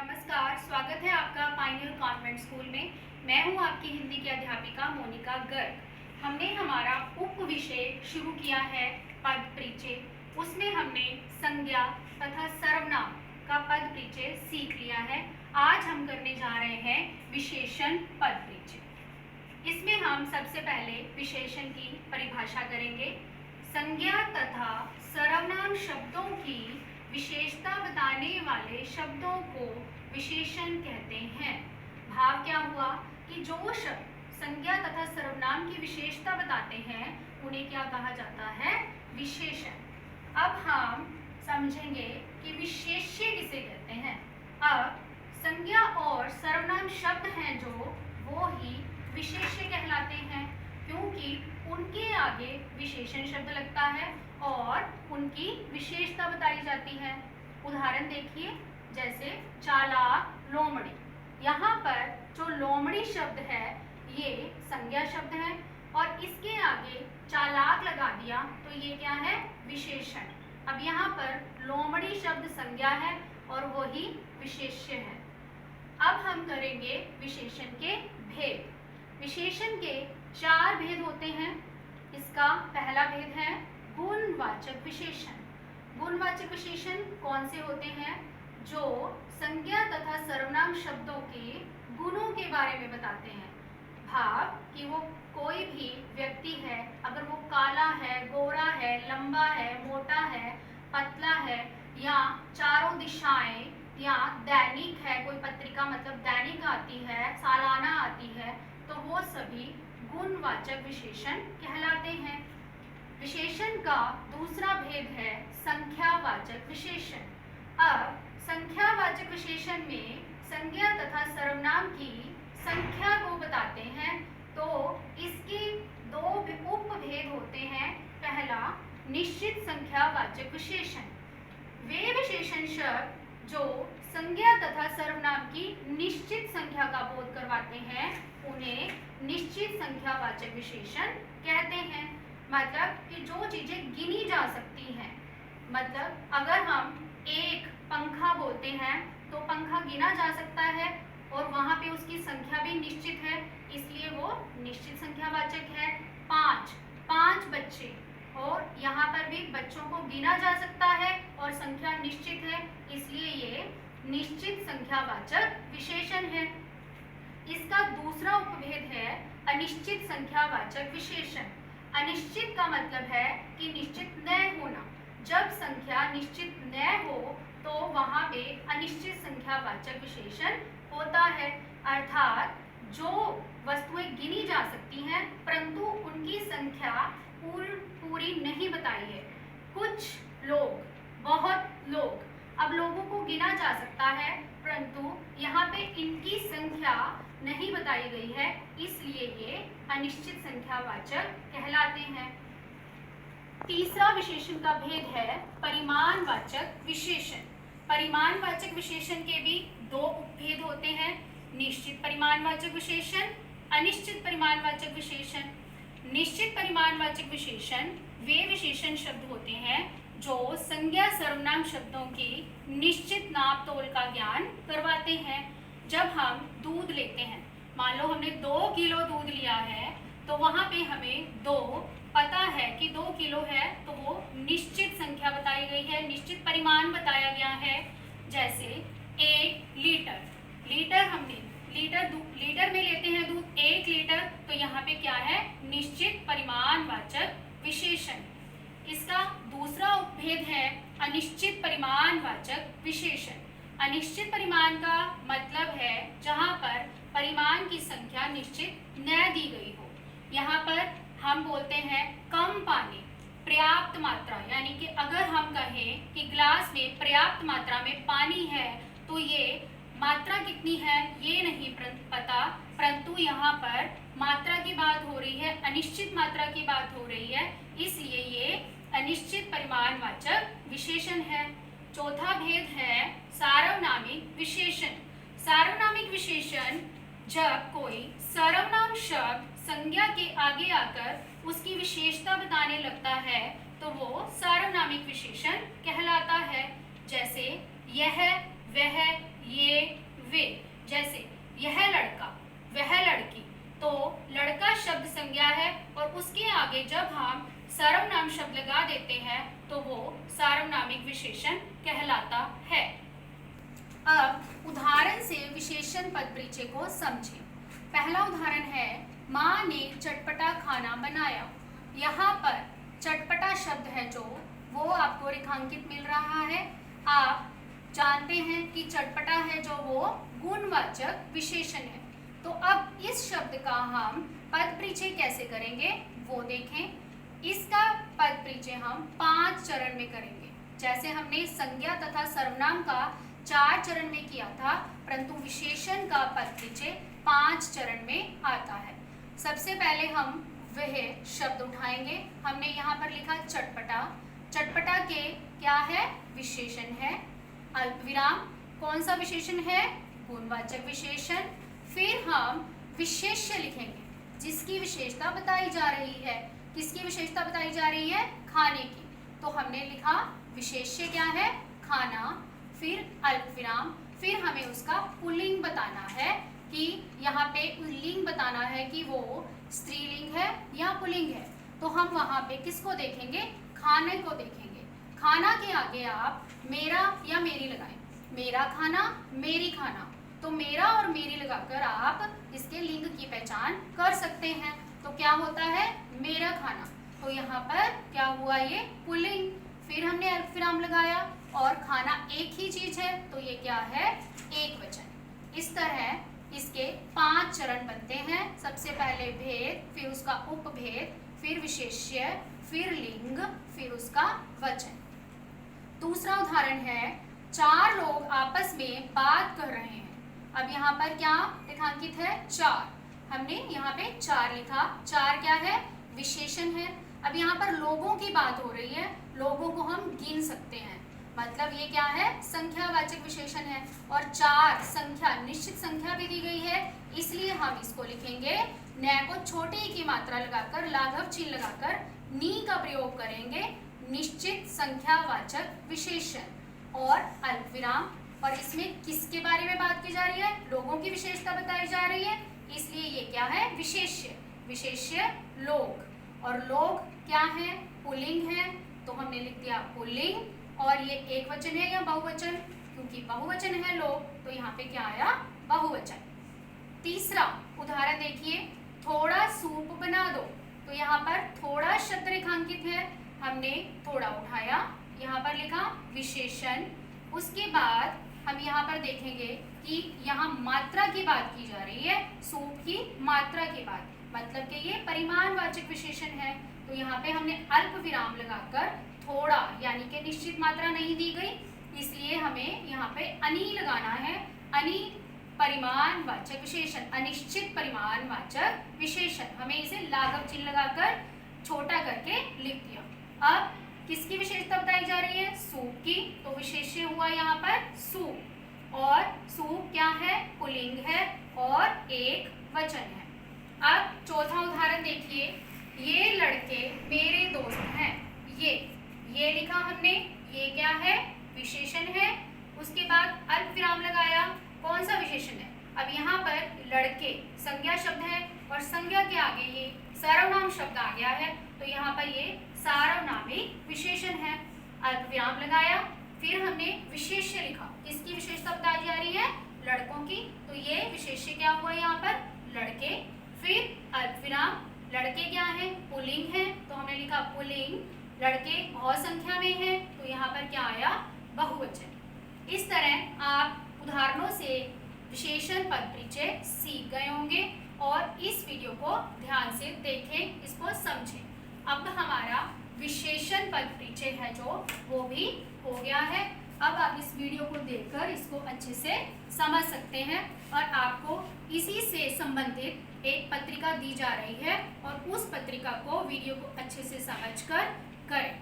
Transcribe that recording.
नमस्कार, स्वागत है आपका पाइनियर कॉन्वेंट स्कूल में। मैं हूं आपकी हिंदी की अध्यापिका मोनिका गर्ग। हमने हमारा उप विषय शुरू किया है पद परिचय। उसमें हमने संज्ञा तथा सर्वनाम का पद परिचय सीख लिया है। आज हम करने जा रहे हैं विशेषण पद परिचय। इसमें हम सबसे पहले विशेषण की परिभाषा करेंगे। संज्ञा तथा सर्वनाम शब्दों की विशेषता बताने वाले शब्दों को विशेषण कहते हैं। भाव क्या हुआ कि जो शब्द संज्ञा तथा सर्वनाम की विशेषता बताते हैं उन्हें क्या कहा जाता है? विशेषण। अब हम समझेंगे कि विशेष्य किसे कहते हैं। अब संज्ञा और सर्वनाम शब्द हैं जो वो ही विशेष्य कहलाते हैं, क्योंकि उनके आगे विशेषण शब्द लगता है और उनकी विशेषता बताई जाती है। उदाहरण देखिए, जैसे चालाक, लोमड़ी। यहाँ पर जो लोमड़ी शब्द है ये संज्ञा शब्द है और इसके आगे चालाक लगा दिया तो ये क्या है? विशेषण। अब यहाँ पर लोमड़ी शब्द संज्ञा है और वो ही विशेष्य है। अब हम करेंगे विशेषण के भेद। विशेषण के 4 भेद होते हैं। इसका पहला भेद है गुणवाचक विशेषण। गुणवाचक विशेषण कौन से होते हैं? जो संज्ञा तथा सर्वनाम शब्दों के गुणों के बारे में बताते हैं। भाव कि वो कोई भी व्यक्ति है, अगर वो काला है, गोरा है, लंबा है, मोटा है, पतला है, या चारों दिशाएं, या दैनिक है, कोई पत्रिका मतलब दैनिक आती है, सालाना आती है, तो वो सभी गुणवाचक विशेषण कहलाते हैं। विशेषण का दूसरा भेद है संख्यावाचक विशेषण। अब संख्यावाचक विशेषण में संज्ञा तथा सर्वनाम की संख्या को बताते हैं, तो इसके 2 उपभेद होते हैं। पहला निश्चित संख्यावाचक विशेषण। वे विशेषण शब्द जो संज्ञा तथा सर्वनाम की निश्चित संख्या का बोध करवाते हैं उन्हें निश्चित संख्यावाचक विशेषण कहते हैं। मतलब कि जो चीजें गिनी जा सकती हैं, मतलब अगर हम एक पंखा बोलते हैं तो पंखा गिना जा सकता है और वहां पे उसकी संख्या भी निश्चित है, इसलिए वो निश्चित संख्यावाचक है। 5 बच्चे, और यहाँ पर भी बच्चों को गिना जा सकता है और संख्या निश्चित है, इसलिए ये निश्चित संख्यावाचक विशेषण है। इसका दूसरा उपभेद है अनिश्चित संख्यावाचक विशेषण। अनिश्चित का मतलब है कि निश्चित न होना। जब संख्या निश्चित न हो तो वहां पे अनिश्चित संख्यावाचक विशेषण होता है। अर्थात जो वस्तुएं गिनी जा सकती हैं परंतु उनकी संख्या पूरी नहीं बताई है। कुछ लोग, बहुत लोग, अब लोगों को गिना जा सकता है परंतु यहाँ पे इनकी संख्या नहीं बताई गई है, इसलिए ये अनिश्चित संख्यावाचक कहलाते हैं। तीसरा विशेषण का भेद है परिमाणवाचक विशेषण। परिमाणवाचक विशेषण के भी 2 उपभेद होते हैं। निश्चित परिमाणवाचक विशेषण, अनिश्चित परिमाणवाचक विशेषण। निश्चित परिमाणवाचक विशेषण वे विशेषण शब्द होते हैं जो संज्ञा सर्वनाम शब्दों की निश्चित नाप तोल का ज्ञान करवाते हैं। जब हम दूध लेते हैं, मान लो हमने 2 किलो दूध लिया है, तो वहां पे हमें 2 पता है कि 2 किलो है, तो वो निश्चित संख्या बताई गई है, निश्चित परिमाण बताया गया है। जैसे 1 लीटर, लीटर में लेते हैं दूध 1 लीटर, तो यहाँ पे क्या है? निश्चित परिमाणवाचक विशेषण। इसका दूसरा उपभेद है अनिश्चित परिमाणवाचक विशेषण। अनिश्चित परिमाण का मतलब है जहाँ पर परिमाण की संख्या निश्चित न दी गई हो। यहाँ पर हम बोलते हैं कम पानी, पर्याप्त मात्रा, यानी कि अगर हम कहें कि ग्लास में पर्याप्त मात्रा में पानी है तो ये मात्रा कितनी है ये नहीं पता, परंतु यहाँ पर मात्रा की बात हो रही है, अनिश्चित मात्रा की बात हो रही है, इसलिए ये अनिश्चित परिमाणवाचक विशेषण है। चौथा भेद है सार्वनामिक विशेषण। सार्वनामिक विशेषण जब कोई सर्वनाम शब्द संज्ञा के आगे आकर उसकी विशेषता बताने लगता है तो वो सार्वनामिक विशेषण कहलाता है। जैसे यह, वह, ये, विशेषण पद परिचय को समझें। पहला उदाहरण है, माँ ने चटपटा खाना बनाया। यहाँ पर चटपटा शब्द है जो वो आपको रेखांकित मिल रहा है। आप जानते हैं कि चटपटा है जो वो गुणवाचक विशेषण है। तो अब इस शब्द का हम पद परिचय कैसे करेंगे वो देखें। इसका पद परिचय हम 5 चरण में करेंगे। जैसे हमने संज्ञा तथा सर्वनाम का 4 चरण में किया था, परंतु विशेषण का पद परिचय 5 चरण में आता है। सबसे पहले हम वह शब्द उठाएंगे। हमने यहाँ पर लिखा चटपटा। चटपटा के क्या है? विशेषण है। अल्पविराम कौन सा विशेषण है? गुणवाचक विशेषण। फिर हम विशेष्य लिखेंगे जिसकी विशेषता बताई जा रही है। किसकी विशेषता बताई जा रही है? खाने की। तो हमने लिखा विशेष्य क्या है? खाना। फिर अल्पविराम, फिर हमें उसका पुल्लिंग बताना है कि यहाँ पे लिंग बताना है कि वो स्त्रीलिंग है या पुल्लिंग है। तो हम वहाँ पे किसको देखेंगे? खाने को देखेंगे। खाना के आगे आप मेरा या मेरी लगाएं। मेरा खाना, मेरी खाना। तो मेरा और मेरी लगाकर आप इसके लिंग की पहचान कर सकते हैं। तो क्या होता है? मेरा खाना। तो यहाँ पर क्या हुआ? ये पुल्लिंग। फिर हमने अल्पविराम लगाया और खाना एक ही चीज है तो ये क्या है? एक वचन। इस तरह इसके 5 चरण बनते हैं। सबसे पहले भेद, फिर उसका उपभेद, फिर विशेष्य, फिर लिंग, फिर उसका वचन। दूसरा उदाहरण है, 4 लोग आपस में बात कर रहे हैं। अब यहाँ पर क्या रेखांकित है? 4। हमने यहाँ पे 4 लिखा। 4 क्या है? विशेषण है। अब यहाँ पर लोगों की बात हो रही है। लोगों को हम गिन सकते हैं, मतलब ये क्या है? संख्यावाचक विशेषण है। और 4 संख्या, निश्चित संख्या भी दी गई है, इसलिए हम इसको लिखेंगे न को छोटे की मात्रा लगाकर, लाघव चिन्ह लगाकर नी का प्रयोग करेंगे, निश्चित संख्यावाचक विशेषण और अल्पविराम। और इसमें किसके बारे में बात की जा रही है? लोगों की विशेषता बताई जा रही है, इसलिए ये क्या है? विशेष्य। विशेष्य लोग। और लोग क्या है? पुल्लिंग है, तो हमने लिख दिया पुल्लिंग। और ये एक वचन है या बहुवचन? क्योंकि बहुवचन है लोग, तो यहाँ पे क्या आया? बहुवचन। तीसरा उदाहरण देखिए, थोड़ा सूप बना दो। तो यहाँ पर थोड़ा शब्द रेखांकित है। हमने थोड़ा उठाया, यहाँ पर लिखा विशेषण। उसके बाद हम यहाँ पर देखेंगे कि यहाँ मात्रा की बात की जा रही है, सूप की मात्रा की बात, मतलब कि ये परिमाणवाचक विशेषण है। तो यहाँ पे हमने अल्प विराम लगाकर थोड़ा, यानी कि निश्चित मात्रा नहीं दी गई, इसलिए हमें यहाँ पे अनी लगाना है। अनी परिमाणवाचक विशेषण, अनिश्चित परिमाणवाचक विशेषण। हमें इसे लाघव चिन्ह लगाकर छोटा करके लिख दिया। अब किसकी विशेषता बताई जा रही है? सूप की। तो विशेष्य हुआ यहाँ पर सूप। और सूप क्या है? पुल्लिंग है और एक वचन है। अब चौथा उदाहरण देखिए, ये लड़के मेरे दोस्त हैं। ये लिखा हमने, ये क्या है? विशेषण है। उसके बाद अल्पविराम लगाया। कौन सा विशेषण है? अब यहाँ पर लड़के संज्ञा शब्द है और संज्ञा के आगे ये सर्वनाम शब्द आ गया है, तो यहाँ पर ये सार्वनामिक विशेषण है। अल्पविराम लगाया, फिर हमने विशेष्य लिखा। किसकी विशेषता बताई जा रही है? लड़कों की। तो ये विशेष्य क्या हुआ यहाँ पर? लड़के। फिर अल्पविराम, लड़के क्या है? पुल्लिंग है, तो हमने लिखा पुल्लिंग। लड़के बहुत संख्या में है, तो यहाँ पर क्या आया? बहुवचन। इस तरह आप उदाहरणों से विशेषण पद परिचय सीख गए होंगे और इस वीडियो को ध्यान से देखें, इसको समझें। अब हमारा विशेषण पद परिचय है जो वो भी हो गया है। अब आप इस वीडियो को देखकर इसको अच्छे से समझ सकते हैं और आपको इसी से संबंधित एक पत्रिका दी जा रही है और उस पत्रिका को वीडियो को अच्छे से समझकर करें।